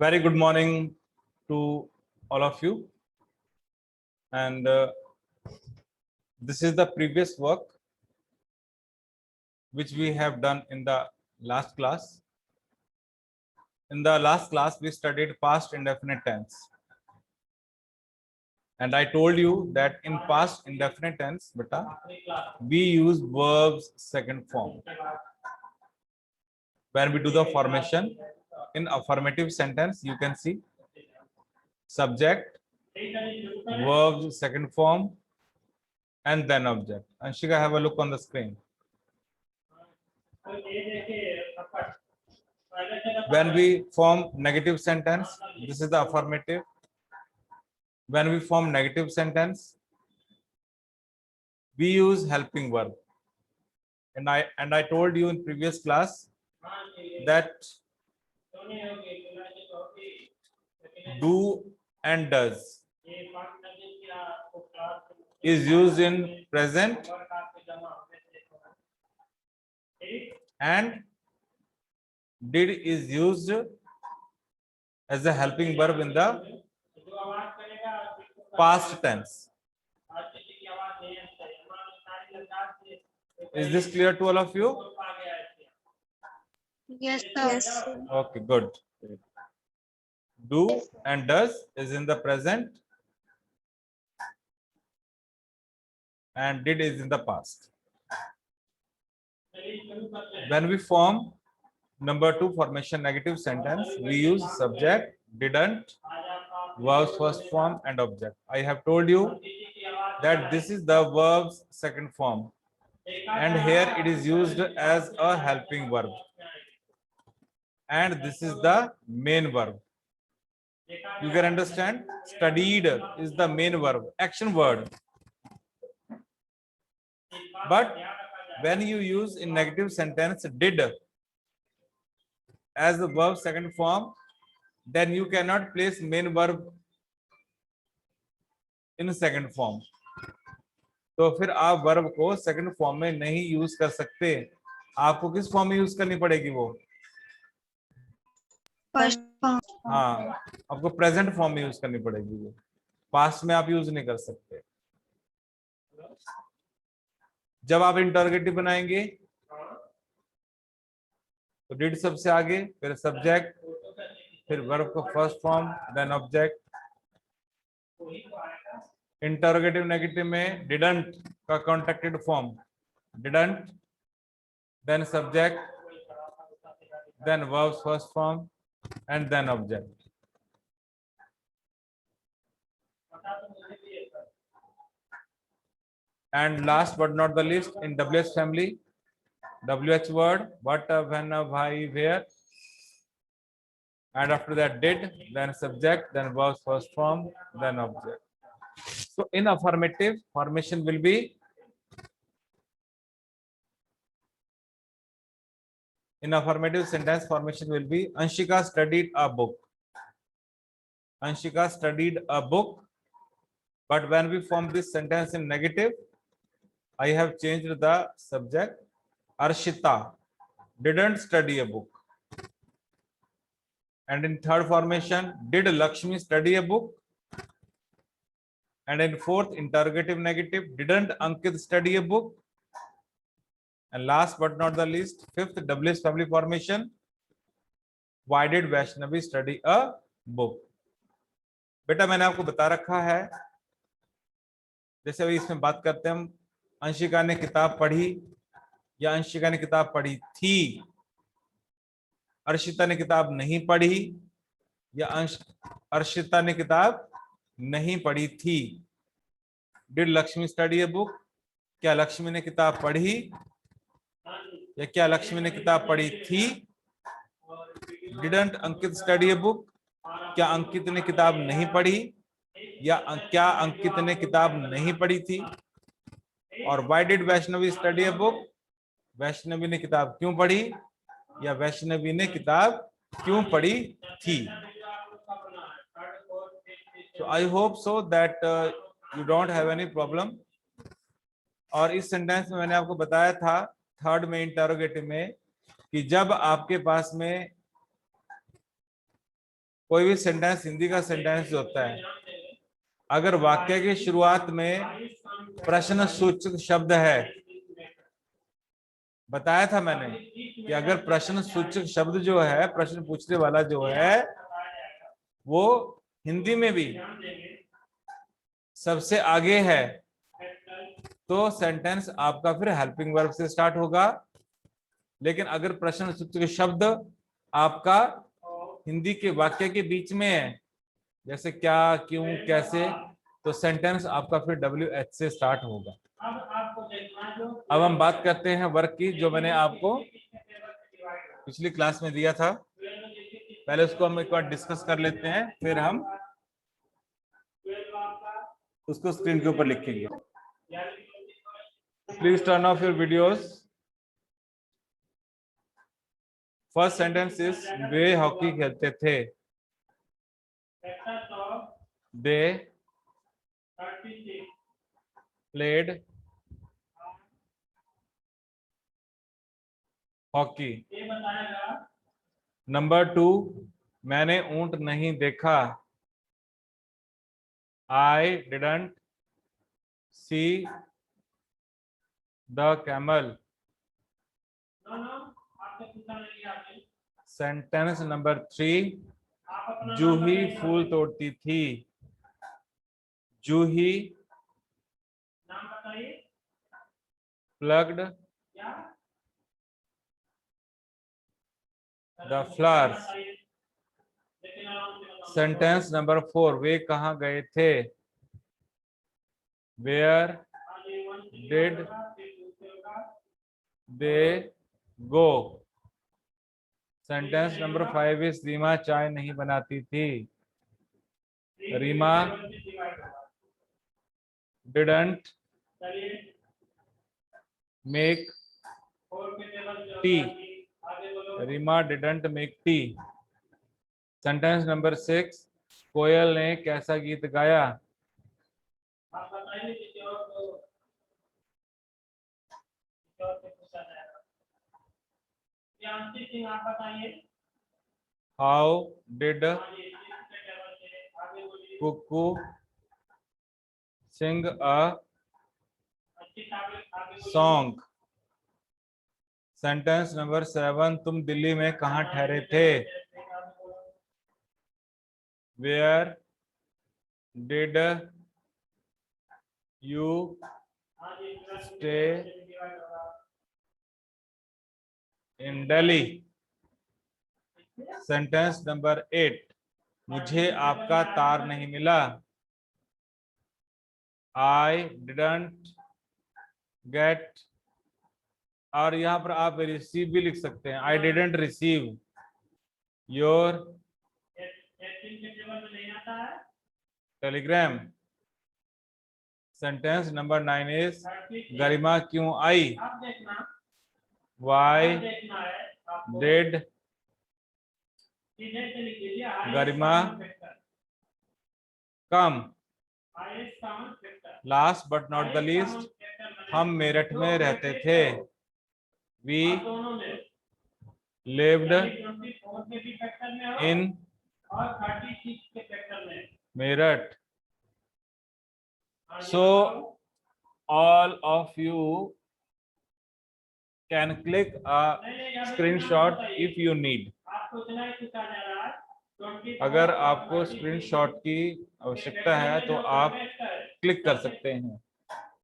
Very good morning to all of you. And this is the previous work which we have done in the last class. In the last class, we studied past indefinite tense. And I told you that in past indefinite tense, we use verbs second form. When we do the formation in affirmative sentence, you can see subject, verbs second form, and then object. Anshika, have a look on the screen. When we form negative sentence, this is the affirmative. When we form negative sentence, we use helping verb. And I told you in previous class that do and does is used in present and did is used as a helping verb in the past tense. Is this clear to all of you? Yes, sir. Okay, good. Do and does is in the present and did is in the past. When we form number 2 formation negative sentence, we use subject, didn't, verbs first form and object. I have told you that this is the verb's second form and here it is used as a helping verb and this is the main verb. You can understand, studied is the main verb, action word. But when you use in negative sentence did as the verb second form, then you cannot place main verb in second form. तो फिर आप verb को second form में नहीं use कर सकते. आपको किस फॉर्म में यूज करनी पड़ेगी वो? First form. हाँ, आपको प्रेजेंट फॉर्म में यूज करनी पड़ेगी वो. पास्ट में आप यूज नहीं कर सकते. जब आप इंटरोगेटिव बनाएंगे तो डिड सबसे आगे, फिर सब्जेक्ट, फिर वर्ब का first form, then object. Interrogative negative में डिडंट का contracted form, didn't, then subject, then verb's first form and then object. And last but not the least, in WH family, WH word, what, when, why, where, and after that did, then subject, then verbs first form, then object. So in affirmative, formation will be, in affirmative sentence formation will be Anshika studied a book. Anshika studied a book. But when we form this sentence in negative, I have changed the subject. Arshita didn't study a book. And in third formation, did Lakshmi study a book? And in fourth interrogative negative, didn't Ankit study a book? And last but not the least, fifth WH family formation, why did Vaishnavi study a book? बेटा मैंने आपको बता रखा है, जैसे अभी इसमें बात करते हैं हम, अंशिका ने किताब पढ़ी या अंशिका ने किताब पढ़ी थी, अर्शिता ने किताब नहीं पढ़ी या अर्शिता ने किताब नहीं पढ़ी थी. Did Lakshmi study a book? क्या लक्ष्मी ने किताब पढ़ी या क्या लक्ष्मी ने किताब पढ़ी थी? Didn't Ankit study a book? क्या अंकित ने किताब नहीं पढ़ी या क्या अंकित ने किताब नहीं पढ़ी थी? और why did Vaishnavi study a book? Vaishnavi ने किताब क्यों पढ़ी या वैष्णवी ने किताब क्यों पढ़ी थी? So I hope so that you don't have any problem. और इस सेंटेंस में मैंने आपको बताया था थर्ड में इंटरोगेटिव में कि जब आपके पास में कोई भी सेंटेंस, हिंदी का सेंटेंस जो होता है, अगर वाक्य की शुरुआत में प्रश्न सूचक शब्द है, बताया था मैंने कि अगर प्रश्न सूचक शब्द जो है, प्रश्न पूछने वाला जो है, वो हिंदी में भी सबसे आगे है, तो सेंटेंस आपका फिर हेल्पिंग वर्ब से स्टार्ट होगा। लेकिन अगर प्रश्न सूचक शब्द आपका हिंदी के वाक्य के बीच में है, जैसे क्या, क्यों, कैसे, तो सेंटेंस आपका फिर WH से स्टार्ट होगा। अब हम बात करते हैं वर्क की, जो मैंने आपको पिछली क्लास में दिया था। पहले उसको हम एक बार डिस्कस कर लेते हैं, फिर हम उसको स्क्रीन के ऊपर लिखेंगे। Please turn off your videos. First sentence is way hockey खेलते थे। They played hockey. नंबर 2, मैंने ऊंट नहीं देखा। I didn't see the camel. Sentence number 3, Juhi फूल तोड़ती थी। Juhi plucked the flowers. Sentence number 4, वे कहाँ गए थे। Where did they go? Sentence number 5 is Reema चाय नहीं बनाती थी। Reema didn't make tea. Reema didn't make tea. Sentence number 6, कोयल ने कैसा गीत गाया। How did Cuckoo sing a song? Sentence number 7, तुम दिल्ली में कहाँ ठहरे थे। Where did you stay in Delhi? Sentence number 8, मुझे आपका तार नहीं मिला। I didn't get, और यहाँ पर आप रिसीव भी लिख सकते हैं। I didn't receive your telegram. Sentence number 9 is Garima क्यों आई। Why did Garima come? Last but not the least, हम मेरठ में रहते थे। We lived in Meerut. So all of you can click a screenshot if you need. अगर आपको screenshot की आवश्यकता है तो आप क्लिक कर सकते हैं।